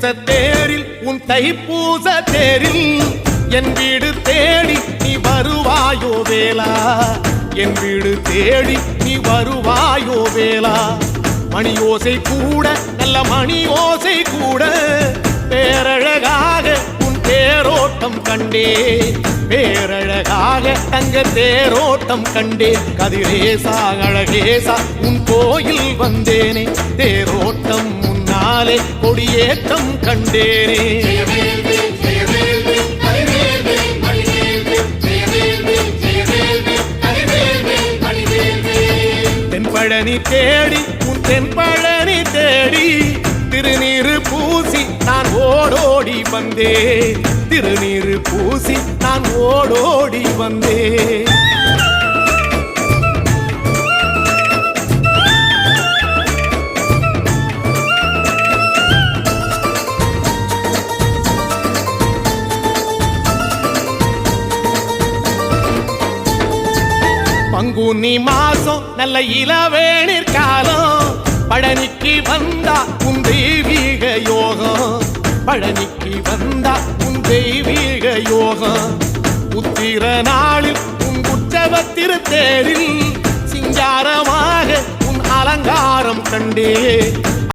பூச தேரில் உன் தைப்பூச தேரில் என் வீடு தேடி நீ வருவாயோ வேளா, என் வீடு தேடி நீ வருவாயோ வேளா. மணி ஓசை கூட நல்ல மணி ஓசை கூட பேரழகாக உன் தேரோட்டம் கண்டே, பேரழகாக தங்க தேரோட்டம் கண்டே. கதிரேசா அழகேசா உன் கோயில் வந்தேனே, தேரோட்டம் முன்னாலே கொடியேற்றம் கண்டேனே. தென்பழனி தேடி உன் தென்பழனி தேடி திருநீரு பூசி நான் ஓடோடி வந்தே, திருநீரு பூசி நான் ஓடோடி வந்தே. பங்குனி மாசம் நல்ல இளவேணிற் காலம், பழனிக்கு வந்தா உன் தெய்வீக யோகம், பழனிக்கு வந்தா உன் தெய்வீக யோகம். உத்திர நாளில் உன் உற்சவ திருத்தேரில் சிங்காரமாக உன் அலங்காரம் கண்டே,